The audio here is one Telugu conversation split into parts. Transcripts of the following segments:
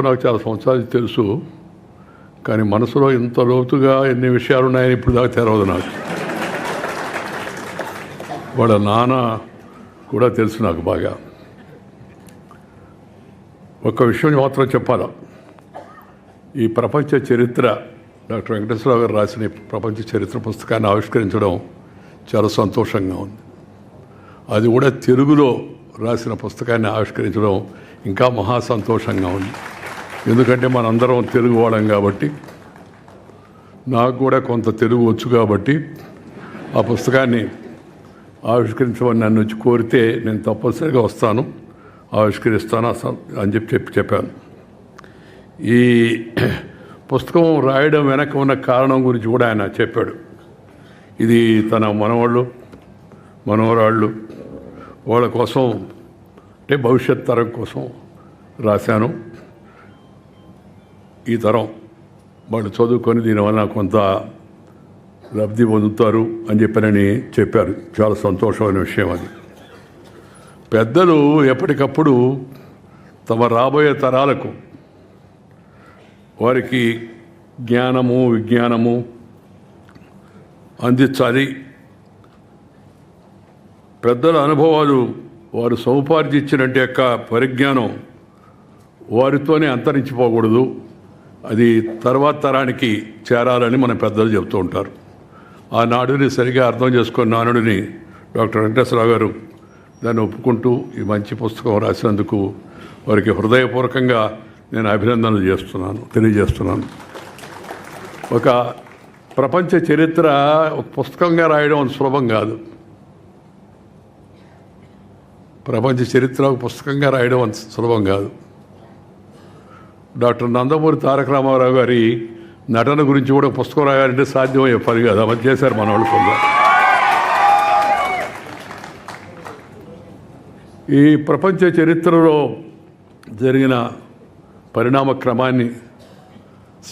రామారావు నాకు చాలా సంవత్సరాలు తెలుసు, కానీ మనసులో ఇంత లోతుగా ఎన్ని విషయాలు ఉన్నాయని ఇప్పుడు దాకా తెలవదు నాకు. వాళ్ళ నాన్న కూడా తెలుసు నాకు బాగా. ఒక విషయం మాత్రం చెప్పాలా, ఈ ప్రపంచ చరిత్ర డాక్టర్ వెంకటేశ్వరరావు గారు రాసిన ప్రపంచ చరిత్ర పుస్తకాన్ని ఆవిష్కరించడం చాలా సంతోషంగా ఉంది. అది కూడా తెలుగులో రాసిన పుస్తకాన్ని ఆవిష్కరించడం ఇంకా మహా సంతోషంగా ఉంది. ఎందుకంటే మనందరం తెలుగు వాళ్ళం కాబట్టి, నాకు కూడా కొంత తెలుగు వచ్చు కాబట్టి ఆ పుస్తకాన్ని ఆవిష్కరించమని నన్ను వచ్చి కోరితే నేను తప్పనిసరిగా వస్తాను, ఆవిష్కరిస్తాను అని చెప్పాను. ఈ పుస్తకం రాయడం వెనక ఉన్న కారణం గురించి కూడా ఆయన చెప్పాడు. ఇది తన మనవాళ్ళు మనవరాళ్ళు వాళ్ళ కోసం, అంటే భవిష్యత్ తరం కోసం రాశాను. ఈ తరం వాళ్ళు చదువుకొని దీనివల్ల కొంత లబ్ధి పొందుతారు అని చెప్పారు. చాలా సంతోషమైన విషయం అది. పెద్దలు ఎప్పటికప్పుడు తమ రాబోయే తరాలకు వారికి జ్ఞానము విజ్ఞానము అందించాలి. పెద్దల అనుభవాలు వారు సముపార్జించినట్టు యొక్క పరిజ్ఞానం వారితోనే అంతరించిపోకూడదు, అది తర్వాత తరానికి చేరాలని మన పెద్దలు చెబుతూ ఉంటారు. ఆ నాడుని సరిగా అర్థం చేసుకున్న నానుడిని డాక్టర్ వెంకటేశ్వరరావు గారు దాన్ని ఒప్పుకుంటూ ఈ మంచి పుస్తకం రాసినందుకు వారికి హృదయపూర్వకంగా నేను అభినందనలు తెలియజేస్తున్నాను. ఒక ప్రపంచ చరిత్ర ఒక పుస్తకంగా రాయడం సులభం కాదు. ప్రపంచ చరిత్ర ఒక పుస్తకంగా రాయడం అంత సులభం కాదు. డాక్టర్ నందమూరి తారక రామారావు గారి నటన గురించి కూడా పుస్తకం రాయాలంటే సాధ్యమయ్యే పని కాదు. అమలు చేశారు మన వాళ్ళు కొంత. ఈ ప్రపంచ చరిత్రలో జరిగిన పరిణామ క్రమాన్ని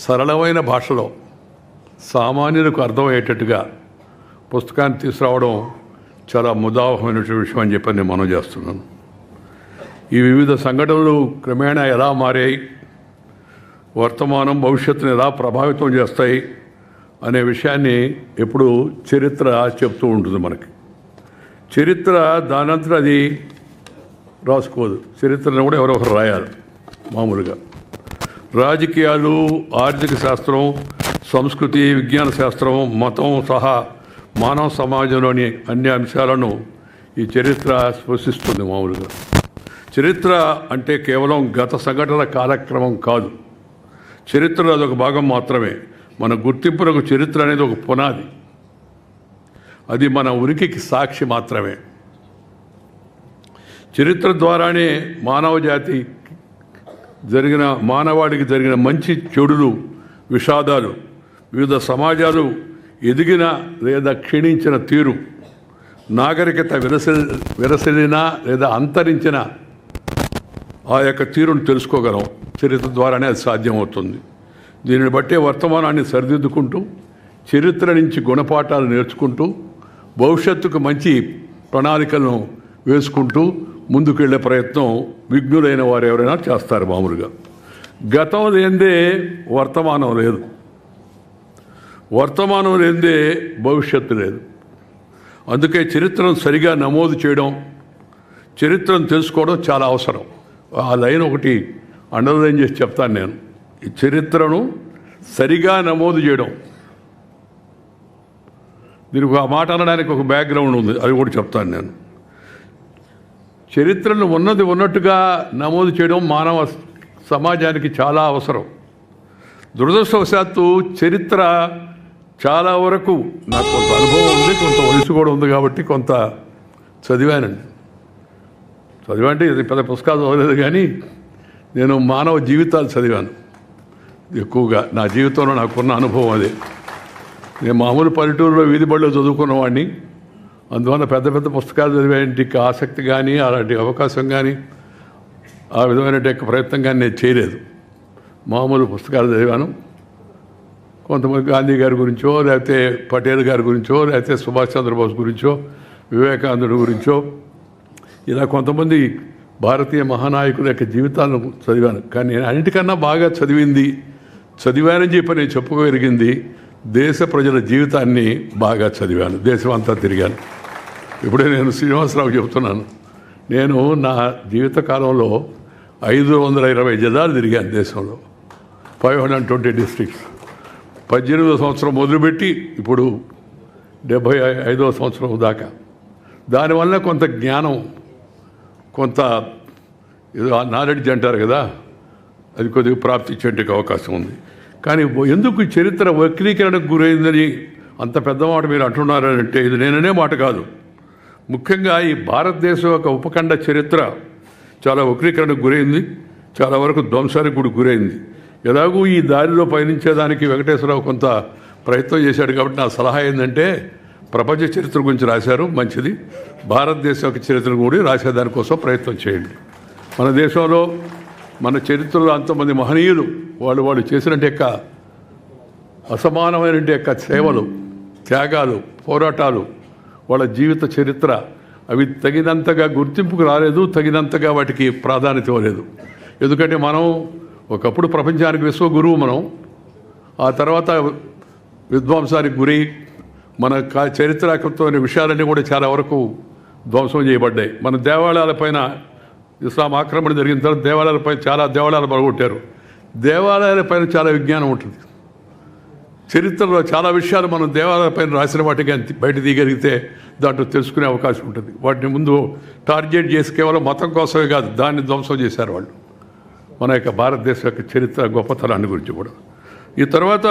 సరళమైన భాషలో సామాన్యులకు అర్థమయ్యేటట్టుగా పుస్తకాన్ని తీసుకురావడం చాలా ముదావహమైన విషయం అని చెప్పి నేను మనం చేస్తున్నాను. ఈ వివిధ సంఘటనలు క్రమేణా ఎలా మారాయి, వర్తమానం భవిష్యత్తును ఎలా ప్రభావితం చేస్తాయి అనే విషయాన్ని ఎప్పుడు చరిత్ర చెప్తూ ఉంటుంది మనకి. చరిత్ర దానంతట అది రాసుకోదు. చరిత్రను కూడా ఎవరో ఒకరు రాయాలి. మామూలుగా రాజకీయాలు, ఆర్థిక శాస్త్రం, సంస్కృతి, విజ్ఞాన శాస్త్రం, మతం సహా మానవ సమాజంలోని అన్ని అంశాలను ఈ చరిత్ర స్పృశిస్తుంది. మామూలుగా చరిత్ర అంటే కేవలం గత సంఘటనల కాలక్రమం కాదు. చరిత్రలో అదొక భాగం మాత్రమే. మన గుర్తింపులకు చరిత్ర అనేది ఒక పునాది. అది మన ఉనికికి సాక్షి మాత్రమే. చరిత్ర ద్వారానే మానవాడికి జరిగిన మంచి చెడులు, విషాదాలు, వివిధ సమాజాలు ఎదిగిన లేదా క్షీణించిన తీరు, నాగరికత విరసిల్లినా లేదా అంతరించిన ఆ యొక్క తీరును తెలుసుకోగలం. చరిత్ర ద్వారానే అది సాధ్యమవుతుంది. దీనిని బట్టే వర్తమానాన్ని సరిదిద్దుకుంటూ, చరిత్ర నుంచి గుణపాఠాలు నేర్చుకుంటూ, భవిష్యత్తుకు మంచి ప్రణాళికలను వేసుకుంటూ ముందుకెళ్లే ప్రయత్నం విఘ్నులైన వారు ఎవరైనా చేస్తారు. మామూలుగా గతం లేదే వర్తమానం లేదు, వర్తమానం లేదే భవిష్యత్తు లేదు. అందుకే చరిత్రను సరిగా నమోదు చేయడం, చరిత్రను తెలుసుకోవడం చాలా అవసరం. ఆ లైన్ ఒకటి అండర్లైన్ చేసి చెప్తాను నేను. ఈ చరిత్రను సరిగా నమోదు చేయడం, దీనికి ఆ మాట అనడానికి ఒక బ్యాక్గ్రౌండ్ ఉంది, అది కూడా చెప్తాను నేను. చరిత్రను ఉన్నది ఉన్నట్టుగా నమోదు చేయడం మానవ సమాజానికి చాలా అవసరం. దురదృష్టవశాత్తు చరిత్ర చాలా వరకు నాకు కొంత అనుభవం ఉంది, కొంత వయసు కూడా ఉంది కాబట్టి కొంత చదివానండి. చదివంటే ఇది పెద్ద పుస్తకాలు చదవలేదు, కానీ నేను మానవ జీవితాలు చదివాను ఎక్కువగా. నా జీవితంలో నాకున్న అనుభవం అదే. నేను మామూలు పల్లెటూరులో వీధి బడిలో చదువుకున్నవాడిని. అందువల్ల పెద్ద పెద్ద పుస్తకాలు చదివేంటికి ఆసక్తి కానీ అలాంటి అవకాశం కానీ ఆ విధమైన ప్రయత్నం కానీ నేను చేయలేదు. మామూలు పుస్తకాలు చదివాను. కొంతమంది గాంధీ గారి గురించో, లేకపోతే పటేల్ గారి గురించో, లేకపోతే సుభాష్ చంద్రబోస్ గురించో, వివేకానందుడి గురించో, ఇలా కొంతమంది భారతీయ మహానాయకుల యొక్క జీవితాలను చదివాను. కానీ నేను అన్నిటికన్నా బాగా చదివానని చెప్పి నేను చెప్పుకోగలిగింది దేశ ప్రజల జీవితాన్ని బాగా చదివాను. దేశం అంతా తిరిగాను. ఇప్పుడే నేను శ్రీనివాసరావు చెబుతున్నాను, నేను నా జీవితకాలంలో 520 జిల్లాలు తిరిగాను దేశంలో, 520 డిస్ట్రిక్ట్స్. 18వ సంవత్సరం మొదలుపెట్టి ఇప్పుడు 75వ సంవత్సరం దాకా. దానివల్ల కొంత జ్ఞానం, కొంత ఏదో నాలెడ్జ్ అంటారు కదా, అది కొద్దిగా ప్రాప్తించేందుకు అవకాశం ఉంది. కానీ ఎందుకు చరిత్ర వక్రీకరణకు గురైందని అంత పెద్ద మాట మీరు అంటున్నారంటే ఇది నేననే మాట కాదు. ముఖ్యంగా ఈ భారతదేశం యొక్క ఉపఖండ చరిత్ర చాలా వక్రీకరణకు గురైంది, చాలా వరకు ధ్వంసానికి కూడా గురైంది. ఎలాగూ ఈ దారిలో పయనించేదానికి వెంకటేశ్వరరావు కొంత ప్రయత్నం చేశాడు. కాబట్టి నా సలహా ఏంటంటే ప్రపంచ చరిత్ర గురించి రాశారు, మంచిది. భారతదేశం యొక్క చరిత్ర కూడా రాసేదానికోసం ప్రయత్నం చేయండి. మన దేశంలో మన చరిత్రలో అంతమంది మహనీయులు వాళ్ళు చేసినట్టు యొక్క అసమానమైన యొక్క సేవలు, త్యాగాలు, పోరాటాలు, వాళ్ళ జీవిత చరిత్ర అవి తగినంతగా గుర్తింపుకు రాలేదు, తగినంతగా వాటికి ప్రాధాన్యత ఇవ్వలేదు. ఎందుకంటే మనం ఒకప్పుడు ప్రపంచానికి విశ్వగురువు మనం, ఆ తర్వాత విధ్వంసానికి గురి, మన చరిత్రాత్మకమైన విషయాలన్నీ కూడా చాలా వరకు ధ్వంసం చేయబడ్డాయి. మన దేవాలయాలపైన ఇస్లాం ఆక్రమణ జరిగిన తర్వాత చాలా దేవాలయాలు పడగొట్టారు. దేవాలయాలపైన చాలా విజ్ఞానం ఉంటుంది. చరిత్రలో చాలా విషయాలు మనం దేవాలయాలపైన రాసిన వాటికి బయట తీయగలిగితే దాంట్లో తెలుసుకునే అవకాశం ఉంటుంది. వాటిని ముందు టార్గెట్ చేసి కేవలం మతం కోసమే కాదు, దాన్ని ధ్వంసం చేశారు వాళ్ళు. మన యొక్క భారతదేశం యొక్క చరిత్ర గొప్పతనాన్ని గురించి కూడా. ఈ తర్వాత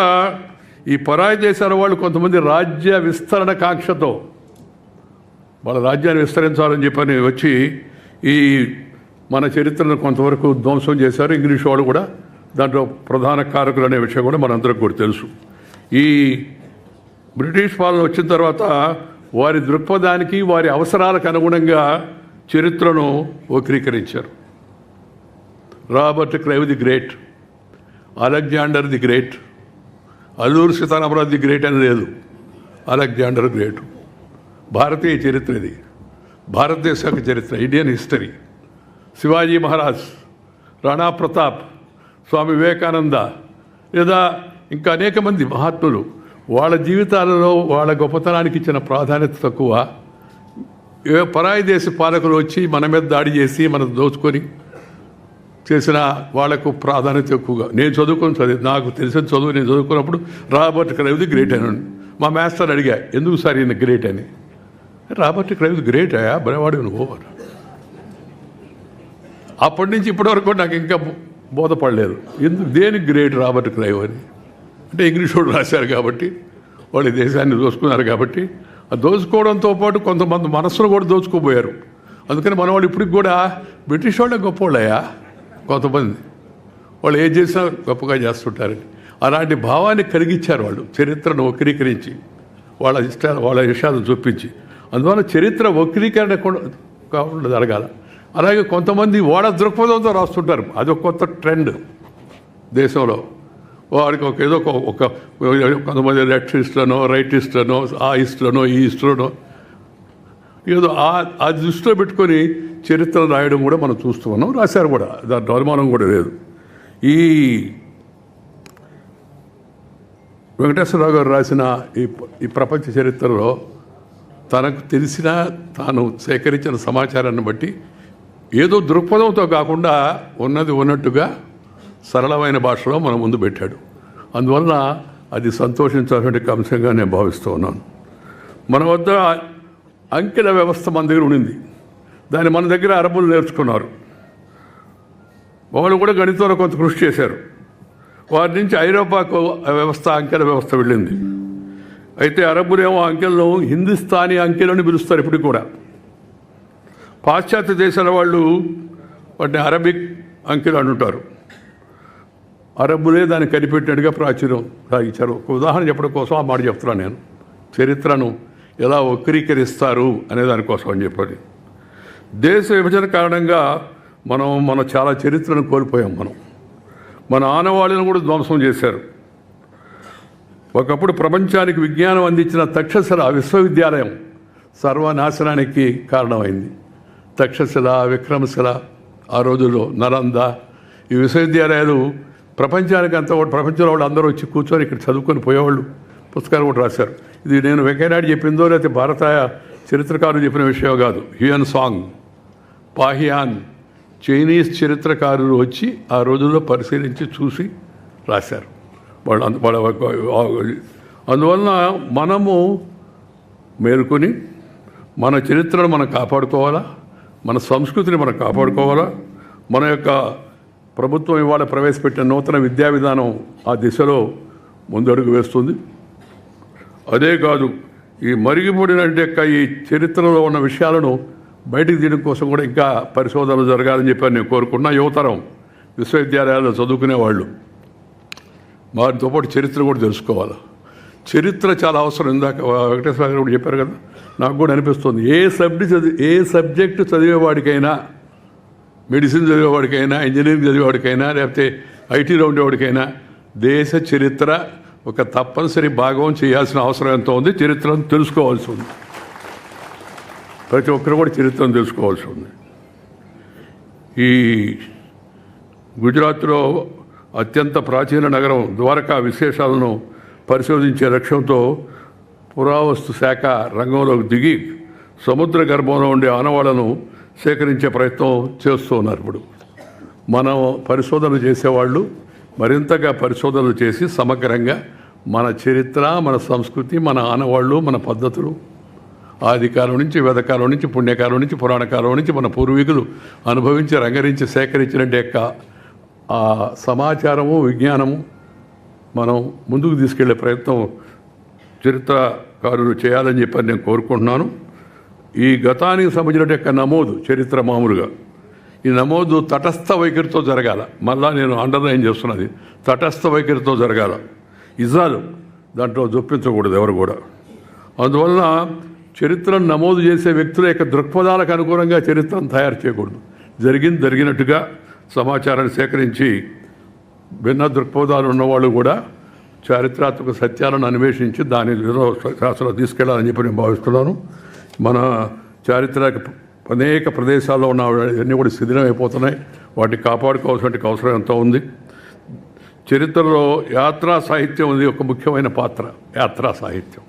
ఈ పరాయి దేశాల వాళ్ళు కొంతమంది రాజ్య విస్తరణ కాంక్షతో వాళ్ళ రాజ్యాన్ని విస్తరించాలని చెప్పని వచ్చి ఈ మన చరిత్రను కొంతవరకు ధ్వంసం చేశారు. ఇంగ్లీష్ వాళ్ళు కూడా దాంట్లో ప్రధాన కారకులు అనే విషయం కూడా మనందరికి కూడా తెలుసు. ఈ బ్రిటిష్ పాలన వచ్చిన తర్వాత వారి దృక్పథానికి, వారి అవసరాలకు అనుగుణంగా చరిత్రను వక్రీకరించారు. Robert Clive the great, Alexander the great, Alluri Sitaramaraju the great అని లేదు, అలెగ్జాండర్ గ్రేట్. భారతీయ చరిత్ర ఇది, భారతదేశ యొక్క చరిత్ర, ఇండియన్ హిస్టరీ. శివాజీ మహారాజ్, రాణా ప్రతాప్, స్వామి వివేకానంద, లేదా ఇంకా అనేక మంది మహాత్ములు వాళ్ళ జీవితాలలో వాళ్ళ గొప్పతనానికి ఇచ్చిన ప్రాధాన్యత తక్కువ. పరాయి దేశ పాలకులు వచ్చి మన మీద దాడి చేసి మనం దోచుకొని చేసిన వాళ్లకు ప్రాధాన్యత ఎక్కువగా. నేను నాకు తెలిసిన చదువు నేను చదువుకున్నప్పుడు రాబర్ట్ క్లైవ్ ది గ్రేట్ అని మా మాస్టర్ అడిగా, ఎందుకు సార్ ఈయన గ్రేట్ అని. రాబర్ట్ క్లైవ్ ది గ్రేట్ అయ్యా, బలవాడు నువ్వు. అప్పటి నుంచి ఇప్పటివరకు నాకు ఇంకా బోధపడలేదు దేనికి గ్రేట్ రాబర్ట్ క్లైవ్ అని. అంటే ఇంగ్లీష్ వాళ్ళు రాశారు కాబట్టి, వాళ్ళు దేశాన్ని దోచుకున్నారు కాబట్టి. ఆ దోచుకోవడంతో పాటు కొంతమంది మనస్సును కూడా దోచుకోబోయారు. అందుకని మన వాళ్ళు ఇప్పటికి కూడా బ్రిటిష్ వాళ్ళే గొప్పవాళ్ళయ్యా, కొంతమంది వాళ్ళు ఏం చేసినా గొప్పగా చేస్తుంటారని అలాంటి భావాన్ని కలిగించారు వాళ్ళు, చరిత్రను వక్రీకరించి వాళ్ళ విషయాలను చూపించి. అందువల్ల చరిత్ర వక్రీకరణ కాకుండా జరగాల. అలాగే కొంతమంది వాళ్ళ దృక్పథంతో రాస్తుంటారు, అదొక కొత్త ట్రెండ్ దేశంలో. వారికి కొంతమంది లెఫ్టిస్టులనో, రైటిస్టులనో, ఆ ఇస్టులనో, ఈ ఇస్టులనో ఏదో ఆ దృష్టిలో పెట్టుకొని చరిత్ర రాయడం కూడా మనం చూస్తూ ఉన్నాం, రాశారు కూడా, దాంట్లో అనుమానం కూడా లేదు. ఈ వెంకటేశ్వరరావు గారు రాసిన ఈ ప్రపంచ చరిత్రలో తనకు తెలిసిన, తాను సేకరించిన సమాచారాన్ని బట్టి ఏదో దృక్పథంతో కాకుండా ఉన్నది ఉన్నట్టుగా సరళమైన భాషలో మన ముందు పెట్టాడు. అందువల్ల అది సంతోషించాల్సిన అంశంగా నేను భావిస్తూ ఉన్నాను. మన వద్ద అంకెల వ్యవస్థ మన దగ్గర ఉండింది, దాన్ని మన దగ్గర అరబ్బులు నేర్చుకున్నారు. వాళ్ళు కూడా గణితంలో కొంత కృషి చేశారు. వారి నుంచి ఐరోపాకు వ్యవస్థ, అంకెల వ్యవస్థ వెళ్ళింది. అయితే అరబ్బులేమో అంకెలను హిందుస్థానీ అంకెలని పిలుస్తారు ఇప్పటికి కూడా. పాశ్చాత్య దేశాల వాళ్ళు వాటిని అరబిక్ అంకెలు అంటుంటారు. అరబ్బులే దాన్ని కనిపెట్టినట్టుగా ప్రాచుర్యం సాగించారు. ఒక ఉదాహరణ చెప్పడం కోసం ఆ మాట చెప్తున్నాను నేను. చరిత్రను ఎలా వక్రీకరిస్తారు అనే దానికోసం అని చెప్పాలి. దేశ విభజన కారణంగా మనం చాలా చరిత్రను కోల్పోయాం. మన ఆనవాళ్ళను కూడా ధ్వంసం చేశారు. ఒకప్పుడు ప్రపంచానికి విజ్ఞానం అందించిన తక్షశిల విశ్వవిద్యాలయం సర్వనాశనానికి కారణమైంది. తక్షశిల, విక్రమశిల ఆ రోజుల్లో నలంద ఈ విశ్వవిద్యాలయాలు ప్రపంచానికి అంతా ప్రపంచంలో వాళ్ళు అందరూ వచ్చి కూర్చొని ఇక్కడ చదువుకొని పోయేవాళ్ళు. పుస్తకాలు కూడా రాశారు. ఇది నేను వెంకయ్యనాయుడు చెప్పిందో లేకపోతే భారత చరిత్రకారులు చెప్పిన విషయం కాదు. హ్యూయన్ సాంగ్, పాహియాన్, చైనీస్ చరిత్రకారులు వచ్చి ఆ రోజుల్లో పరిశీలించి చూసి రాశారు అందువలన మనము మేలుకొని మన చరిత్రను మనం కాపాడుకోవాలా, మన సంస్కృతిని మనం కాపాడుకోవాలా. మన యొక్క ప్రభుత్వం ఇవాళ ప్రవేశపెట్టిన నూతన విద్యా విధానం ఆ దిశలో ముందడుగు వేస్తుంది. అదే కాదు, ఈ మరిగిపోడినంటే ఈ చరిత్రలో ఉన్న విషయాలను బయటికి తీయడం కోసం కూడా ఇంకా పరిశోధనలు జరగాలని చెప్పి నేను కోరుకున్నా. యువతరం విశ్వవిద్యాలయాల్లో చదువుకునేవాళ్ళు వారితో పాటు చరిత్ర కూడా తెలుసుకోవాలి. చరిత్ర చాలా అవసరం. ఇందాక వెంకటేశ్వర గారు కూడా చెప్పారు కదా, నాకు కూడా అనిపిస్తుంది. ఏ సబ్జెక్టు చదివేవాడికైనా, మెడిసిన్ చదివేవాడికైనా, ఇంజనీరింగ్ చదివేవాడికైనా, లేకపోతే ఐటీలో ఉండేవాడికైనా దేశ చరిత్ర ఒక తప్పనిసరి భాగం చేయాల్సిన అవసరం ఎంతో ఉంది. చరిత్రను తెలుసుకోవాల్సి ఉంది. ప్రతి ఒక్కరు కూడా చరిత్రను తెలుసుకోవాల్సి ఉంది. ఈ గుజరాత్లో అత్యంత ప్రాచీన నగరం ద్వారకా విశేషాలను పరిశోధించే లక్ష్యంతో పురావస్తు శాఖ రంగంలోకి దిగి సముద్ర గర్భంలో ఉండే ఆనవాళ్లను సేకరించే ప్రయత్నం చేస్తూ ఉన్నారు. ఇప్పుడు మనం పరిశోధనలు చేసేవాళ్ళు మరింతగా పరిశోధనలు చేసి సమగ్రంగా మన చరిత్ర, మన సంస్కృతి, మన ఆనవాళ్ళు, మన పద్ధతులు ఆదికాలం నుంచి, వేదకాలం నుంచి, పుణ్యకాలం నుంచి, పురాణకాలం నుంచి మన పూర్వీకులు అనుభవించి, రంగరించి, సేకరించినట్టు యొక్క ఆ సమాచారము, విజ్ఞానము మనం ముందుకు తీసుకెళ్లే ప్రయత్నం చరిత్రకారులు చేయాలని చెప్పి నేను కోరుకుంటున్నాను. ఈ గతానికి సంబంధించిన యొక్క నమోదు చరిత్ర మామూలుగా ఈ నమోదు తటస్థ వైఖరితో జరగాల. మళ్ళా నేను అండర్లైన్ చేస్తున్నది, తటస్థ వైఖరితో జరగాల. ఇజాలు దాంట్లో జొప్పించకూడదు ఎవరు కూడా. అందువలన చరిత్రను నమోదు చేసే వ్యక్తుల యొక్క దృక్పథాలకు అనుగుణంగా చరిత్రను తయారు చేయకూడదు. జరిగినట్టుగా సమాచారాన్ని సేకరించి భిన్న దృక్పథాలు ఉన్నవాళ్ళు కూడా చారిత్రాత్మక సత్యాలను అన్వేషించి దాని శాస్త్రంలో తీసుకెళ్లాలని చెప్పి నేను భావిస్తున్నాను. మన చారిత్రక అనేక ప్రదేశాల్లో ఉన్న అన్నీ కూడా శిథిలం అయిపోతున్నాయి. వాటిని కాపాడుకోవాల్సిన అవసరం ఎంతో ఉంది. చరిత్రలో యాత్రా సాహిత్యం ఉంది ఒక ముఖ్యమైన పాత్ర. యాత్రా సాహిత్యం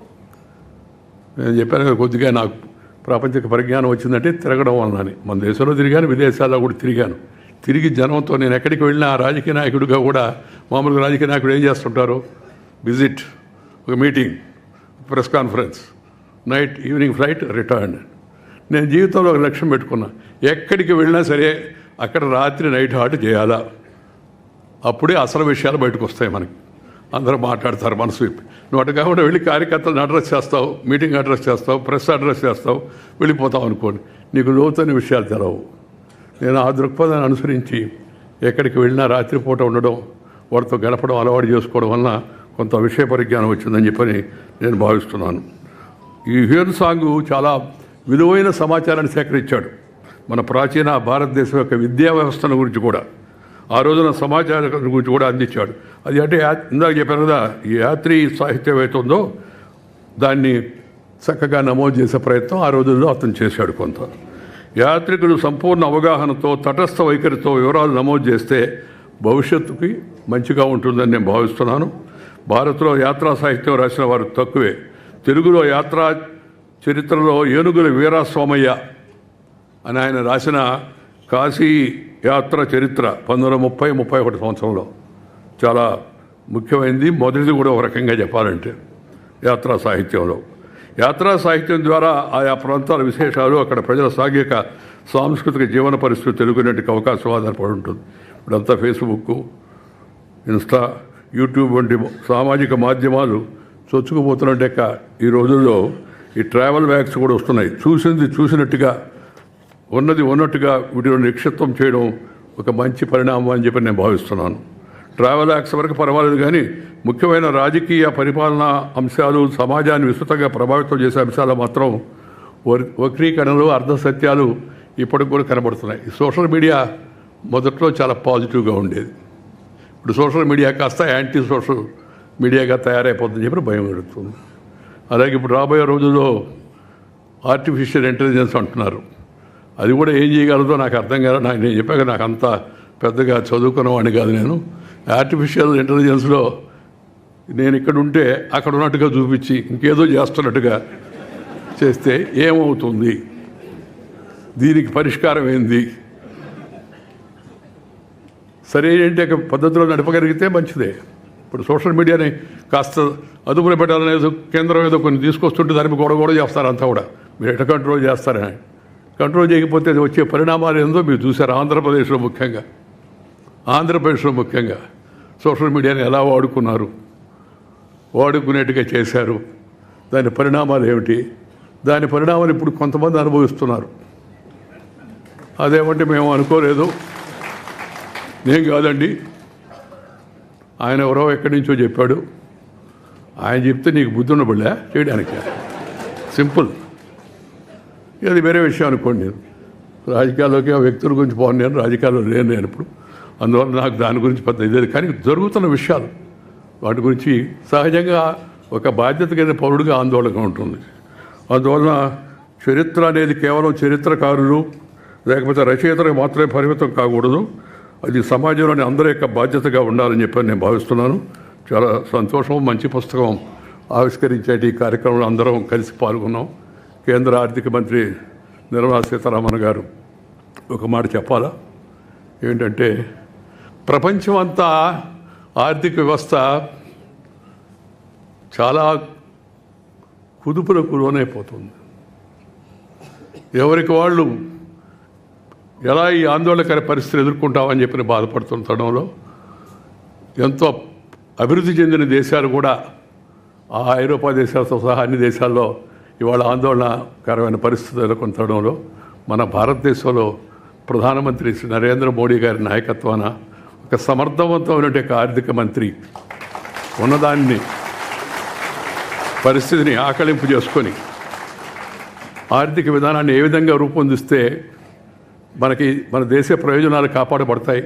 నేను చెప్పాను కొద్దిగా నాకు ప్రాపంచిక పరిజ్ఞానం వచ్చిందంటే తిరగడం వలనని. మన దేశంలో తిరిగాను, విదేశాల్లో కూడా తిరిగాను. తిరిగి జనంతో నేను ఎక్కడికి వెళ్ళినా రాజకీయ నాయకుడిగా కూడా మామూలుగా రాజకీయ నాయకుడు ఏం చేస్తుంటారు, విజిట్, ఒక meeting, press conference, night evening flight, return. నేను జీవితంలో ఒక లక్ష్యం పెట్టుకున్నా, ఎక్కడికి వెళ్ళినా సరే అక్కడ రాత్రి నైట్ హాల్ట్ చేయాలా. అప్పుడే అసలు విషయాలు బయటకు వస్తాయి. మనకి అందరూ మాట్లాడతారు మనసు విప్పి. నువ్వు అటు కాకుండా వెళ్ళి కార్యకర్తలను అడ్రస్ చేస్తావు, మీటింగ్ అడ్రస్ చేస్తావు, ప్రెస్ అడ్రస్ చేస్తావు, వెళ్ళిపోతావు అనుకోండి, నీకు లోతైన విషయాలు తెలవు. నేను ఆ దృక్పథాన్ని అనుసరించి ఎక్కడికి వెళ్ళినా రాత్రిపూట ఉండడం, వారితో గడపడం అలవాటు చేసుకోవడం వలన కొంత విషయ పరిజ్ఞానం వచ్చిందని చెప్పని నేను భావిస్తున్నాను. ఈ హ్యూయన్ సాంగ్ చాలా విలువైన సమాచారాన్ని సేకరించాడు. మన ప్రాచీన భారతదేశం యొక్క విద్యా వ్యవస్థను గురించి కూడా, ఆ రోజున సమాచారం గురించి కూడా అందించాడు. అది అంటే ఇందాక చెప్పాను కదా, ఈ యాత్రీ సాహిత్యం ఏతుందో దాన్ని చక్కగా నమోదు చేసే ప్రయత్నం ఆ రోజుల్లో అతను చేశాడు. కొంత యాత్రికులు సంపూర్ణ అవగాహనతో, తటస్థ వైఖరితో వివరాలు నమోదు చేస్తే భవిష్యత్తుకి మంచిగా ఉంటుందని నేను భావిస్తున్నాను. భారత్లో యాత్రా సాహిత్యం రాసిన వారు తక్కువే. తెలుగులో యాత్రా చరిత్రలో ఏనుగుల వీరాస్వామయ్య అని ఆయన రాసిన కాశీ యాత్ర చరిత్ర 1930-31 సంవత్సరంలో చాలా ముఖ్యమైనది. మొదటిది కూడా ఒక రకంగా చెప్పాలంటే యాత్రా సాహిత్యంలో. యాత్రా సాహిత్యం ద్వారా ఆయా ప్రాంతాల విశేషాలు, అక్కడ ప్రజల సాంఘిక సాంస్కృతిక జీవన పరిస్థితి తెలుగునేటికి అవకాశం ఆధారపడి ఉంటుంది. ఇప్పుడంతా ఫేస్బుక్, ఇన్స్టా, యూట్యూబ్ వంటి సామాజిక మాధ్యమాలు చొచ్చుకుపోతున్నట్టే ఈ రోజుల్లో ఈ ట్రావెల్ బ్యాగ్స్ కూడా వస్తున్నాయి. చూసింది చూసినట్టుగా, ఉన్నది ఉన్నట్టుగా వీటిలో నిక్షిప్తం చేయడం ఒక మంచి పరిణామం అని చెప్పి నేను భావిస్తున్నాను. ట్రావెల్ యాక్స్ వరకు పర్వాలేదు, కానీ ముఖ్యమైన రాజకీయ పరిపాలనా అంశాలు, సమాజాన్ని విస్తృతంగా ప్రభావితం చేసే అంశాలు మాత్రం వక్రీకరణలు, అర్ధసత్యాలు ఇప్పటికి కూడా కనబడుతున్నాయి. ఈ సోషల్ మీడియా మొదట్లో చాలా పాజిటివ్గా ఉండేది. ఇప్పుడు సోషల్ మీడియా కాస్త యాంటీ సోషల్ మీడియాగా తయారైపోతుందని చెప్పి భయం కలుగుతుంది. అలాగే ఇప్పుడు రాబోయే రోజుల్లో ఆర్టిఫిషియల్ ఇంటెలిజెన్స్ అంటున్నారు. అది కూడా ఏం చేయగలదో నాకు అర్థం కాదు. నేను చెప్పాక నాకు అంత పెద్దగా చదువుకున్నవాడిని కాదు. నేను ఆర్టిఫిషియల్ ఇంటెలిజెన్స్లో నేను ఇక్కడ ఉంటే అక్కడ ఉన్నట్టుగా చూపించి ఇంకేదో చేస్తున్నట్టుగా చేస్తే ఏమవుతుంది, దీనికి పరిష్కారం ఏంది, సరైన పద్ధతిలో నడపగలిగితే మంచిదే. ఇప్పుడు సోషల్ మీడియాని కాస్త అదుపులో పెట్టాలనేది కేంద్రం ఏదో కొన్ని తీసుకొస్తుంటే దానికి గొడవ చేస్తారు. అంతా కూడా మీరు ఎట్లా కంట్రోల్ చేస్తారని. కంట్రోల్ చేయకపోతే వచ్చే పరిణామాలు ఏందో మీరు చూశారు. ఆంధ్రప్రదేశ్లో ముఖ్యంగా సోషల్ మీడియాని ఎలా వాడుకునేట్టుగా చేశారు. దాని పరిణామాలు ఏమిటి, దాని పరిణామాలు ఇప్పుడు కొంతమంది అనుభవిస్తున్నారు. అదేమంటే మేము అనుకోలేదు, నేను కాదండి, ఆయన ఎవరో ఎక్కడి నుంచో చెప్పాడు, ఆయన చెప్తే నీకు బుద్ధి ఉండబడలే చేయడానికి. సింపుల్. అది వేరే విషయం అనుకోండి. నేను రాజకీయాల్లోకి ఆ వ్యక్తుల గురించి పోను, నేను రాజకీయాల్లో లేను నేను ఇప్పుడు. అందువల్ల నాకు దాని గురించి పెద్ద ఇదే. కానీ జరుగుతున్న విషయాలు వాటి గురించి సహజంగా ఒక బాధ్యత కలిగిన పౌరుడిగా ఆందోళనగా ఉంటుంది. అందువలన చరిత్ర అనేది కేవలం చరిత్రకారులు లేకపోతే రచయితలకు మాత్రమే పరిమితం కాకూడదు. అది సమాజంలోని అందరి యొక్క బాధ్యతగా ఉండాలని చెప్పి నేను భావిస్తున్నాను. చాలా సంతోషం. మంచి పుస్తకం ఆవిష్కరించేటి ఈ కార్యక్రమంలో అందరం కలిసి పాల్గొన్నాం. కేంద్ర ఆర్థిక మంత్రి నిర్మలా సీతారామన్ గారు ఒక మాట చెప్పాలా, ఏంటంటే ప్రపంచం అంతా ఆర్థిక వ్యవస్థ చాలా కుదుపులకు లోనైపోతుంది. ఎవరికి వాళ్ళు ఎలా ఈ ఆందోళనకర పరిస్థితులు ఎదుర్కొంటామని చెప్పి బాధపడుతున్న తరుణంలో ఎంతో అభివృద్ధి చెందిన దేశాలు కూడా ఆ ఐరోపా దేశాలతో సహా అన్ని దేశాల్లో ఇవాళ ఆందోళనకరమైన పరిస్థితులు ఎదుర్కొన్న తరుణంలో మన భారతదేశంలో ప్రధానమంత్రి శ్రీ నరేంద్ర మోడీ గారి నాయకత్వాన ఒక సమర్థవంతమైన ఆర్థిక మంత్రి ఉన్నదాన్ని పరిస్థితిని ఆకలింపు చేసుకొని ఆర్థిక విధానాన్ని ఏ విధంగా రూపొందిస్తే మన దేశ ప్రయోజనాలు కాపాడబడతాయి,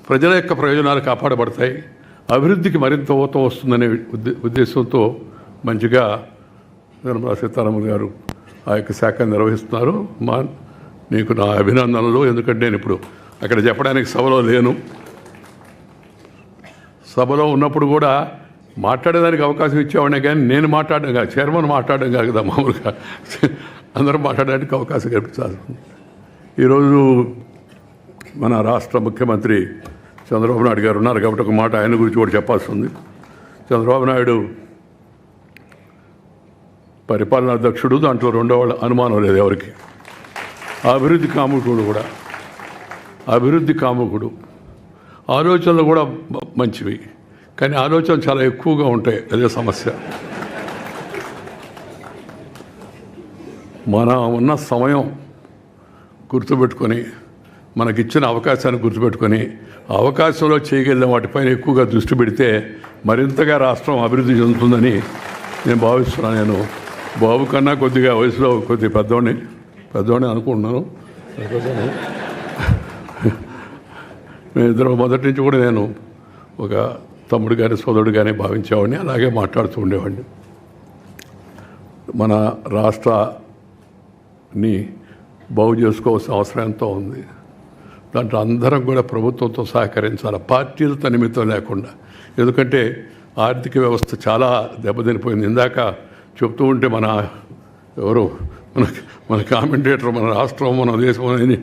ప్రజల యొక్క ప్రయోజనాలు కాపాడబడతాయి, అభివృద్ధికి మరింత ఊతం వస్తుందనే ఉద్దేశంతో మంచిగా నిర్మలా సీతారామన్ గారు ఆ యొక్క శాఖను నిర్వహిస్తున్నారు. నీకు నా అభినందనలు. ఎందుకంటే నేను ఇప్పుడు అక్కడ చెప్పడానికి సభలో లేను. సభలో ఉన్నప్పుడు కూడా మాట్లాడేదానికి అవకాశం ఇచ్చేవాడినే, కానీ నేను మాట్లాడడం కాదు, చైర్మన్ మాట్లాడడం కాదు కదా, మామూలుగా అందరూ మాట్లాడడానికి అవకాశం కల్పించాల్సి ఉంది. ఈరోజు మన రాష్ట్ర ముఖ్యమంత్రి చంద్రబాబు నాయుడు గారు ఉన్నారు కాబట్టి ఒక మాట ఆయన గురించి కూడా చెప్పాల్సి ఉంది. చంద్రబాబు నాయుడు పరిపాలనా దక్షుడు, దాంట్లో రెండవ అనుమానం లేదు ఎవరికి. అభివృద్ధి కాముకుడు, ఆలోచనలు కూడా మంచివి, కానీ ఆలోచనలు చాలా ఎక్కువగా ఉంటాయి. అదే సమస్య. మన ఉన్న సమయం గుర్తుపెట్టుకొని, మనకిచ్చిన అవకాశాన్ని గుర్తుపెట్టుకొని, అవకాశంలో చేయగలిగిన వాటిపైన ఎక్కువగా దృష్టి పెడితే మరింతగా రాష్ట్రం అభివృద్ధి చెందుతుందని నేను భావిస్తున్నాను. నేను బాబు కన్నా కొద్దిగా వయసులో కొద్దిగా పెద్దవాడిని అనుకుంటున్నాను. నేను ఇద్దరు మొదటి నుంచి కూడా నేను ఒక తమ్ముడు కానీ సోదరుడు కానీ భావించేవాడిని, అలాగే మాట్లాడుతూ ఉండేవాడిని. మన రాష్ట్రాన్ని బాగు చేసుకోవాల్సిన అవసరం ఎంతో ఉంది. దాంట్లో అందరం కూడా ప్రభుత్వంతో సహకరించాలి, పార్టీలతో నిమిత్తం లేకుండా. ఎందుకంటే ఆర్థిక వ్యవస్థ చాలా దెబ్బతినిపోయింది. ఇందాక చెప్తూ ఉంటే మన కామెంటేటర్ మన రాష్ట్రం మన దేశం అని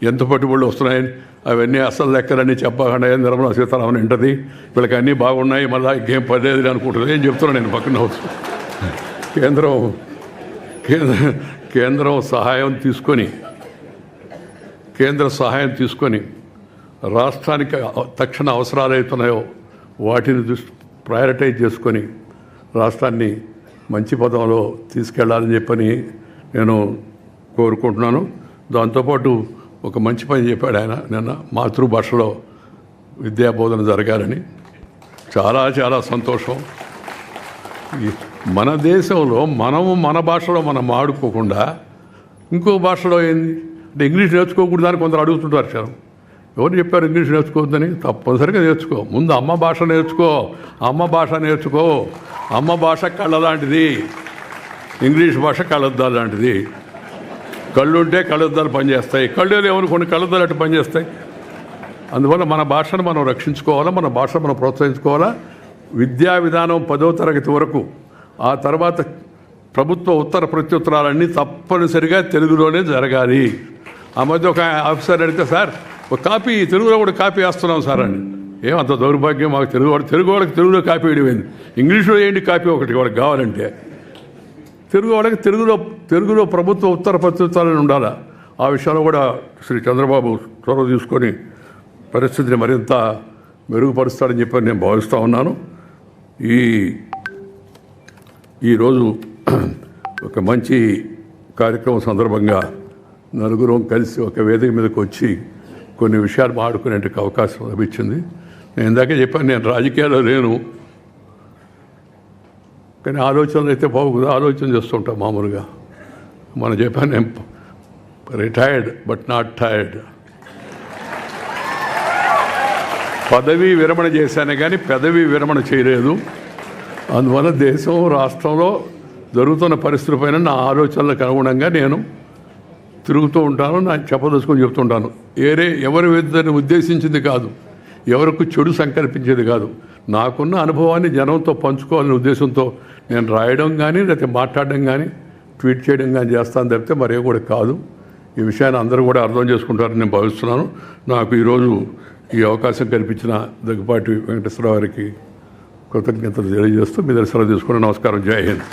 ఎంత పట్టుబడులు వస్తున్నాయని అవన్నీ అసలు లెక్కలన్నీ చెప్పకుండా నిర్మలా సీతారామన్ ఏంటది, వీళ్ళకి అన్నీ బాగున్నాయి, మళ్ళీ ఇంకేం పర్లేదు అనుకుంటుంది ఏం చెప్తున్నాను నేను పక్కన. కేంద్రం సహాయం తీసుకొని రాష్ట్రానికి తక్షణ అవసరాలు అవుతున్నాయో వాటిని ప్రయారిటైజ్ చేసుకొని రాష్ట్రాన్ని మంచి పదంలో తీసుకెళ్లాలని చెప్పని నేను కోరుకుంటున్నాను. దాంతోపాటు ఒక మంచి పని చెప్పాడు ఆయన నిన్న, మాతృభాషలో విద్యాబోధన జరగాలని. చాలా చాలా సంతోషం. మన దేశంలో మన భాషలో మనం ఆడుకోకుండా ఇంకో భాషలో ఏంది అంటే ఇంగ్లీష్ నేర్చుకోకూడదని కొందరు అడుగుతుంటారు. సార్ ఎవరు చెప్పారు ఇంగ్లీష్ నేర్చుకోవద్దని? తప్పనిసరిగా నేర్చుకో. ముందు అమ్మ భాష నేర్చుకో. అమ్మ భాష కళ్ళ లాంటిది, ఇంగ్లీష్ భాష కళ్ళద్దాలు లాంటిది. కళ్ళు ఉంటే కళ్ళద్దాలు పనిచేస్తాయి, కళ్ళు లేవని కొన్ని కళ్ళద్దాలు అటు పనిచేస్తాయి. అందువల్ల మన భాషను మనం రక్షించుకోవాలా, మన భాషను మనం ప్రోత్సహించుకోవాలా. విద్యా విధానం 10వ తరగతి వరకు, ఆ తర్వాత ప్రభుత్వ ఉత్తర ప్రత్యుత్తరాలన్నీ తప్పనిసరిగా తెలుగులోనే జరగాలి. ఆ మధ్య ఒక ఆఫీసర్ అడిగితే, సార్ ఒక కాపీ తెలుగులో కూడా కాపీ వేస్తున్నాం సార్ అని. ఏమంత దౌర్భాగ్యం, మాకు తెలుగు వాళ్ళకి తెలుగులో కాపీ వేయడం, ఇంగ్లీష్లో వేయండి కాపీ ఒకటి వాళ్ళకి కావాలంటే. తెలుగు వాళ్ళకి తెలుగులో ప్రభుత్వ ఉత్తర ప్రత్యుత్తరాలు ఉండాలి. ఆ విషయంలో కూడా శ్రీ చంద్రబాబు చొరవ తీసుకొని పరిస్థితిని మరింత మెరుగుపరుస్తాడని చెప్పి నేను భావిస్తూ ఉన్నాను. ఈరోజు ఒక మంచి కార్యక్రమం సందర్భంగా నలుగురం కలిసి ఒక వేదిక మీదకి వచ్చి కొన్ని విషయాలు మాట్లాడుకునే అవకాశం లభించింది. నేను ఇందాకే చెప్పాను, నేను రాజకీయాల్లో లేను, కానీ ఆలోచనలు అయితే బాగుంది, ఆలోచన చేస్తుంటాం మామూలుగా. మనం చెప్పాను, నేను రిటైర్డ్ బట్ నాట్ టైర్డ్. పదవీ విరమణ చేశానే కానీ పెదవి విరమణ చేయలేదు. అందువల్ల దేశం రాష్ట్రంలో జరుగుతున్న పరిస్థితులపైన నా ఆలోచనలకు అనుగుణంగా నేను తిరుగుతూ ఉంటాను, నాకు చెప్పదలుచుకొని చెప్తుంటాను. ఎవరి ఇద్దరిని ఉద్దేశించింది కాదు, ఎవరికి చెడు సంకల్పించేది కాదు. నాకున్న అనుభవాన్ని జనంతో పంచుకోవాలనే ఉద్దేశంతో నేను రాయడం కానీ, లేకపోతే మాట్లాడడం కానీ, ట్వీట్ చేయడం కానీ చేస్తాను తప్పితే మరేం కూడా కాదు. ఈ విషయాన్ని అందరూ కూడా అర్థం చేసుకుంటారని నేను భావిస్తున్నాను. నాకు ఈరోజు ఈ అవకాశం కల్పించిన దగ్గుపాటి వెంకటేశ్వరరావు గారికి కృతజ్ఞతలు తెలియజేస్తూ మీ దగ్గర సెలవు తీసుకుని నమస్కారం. జై హింద్.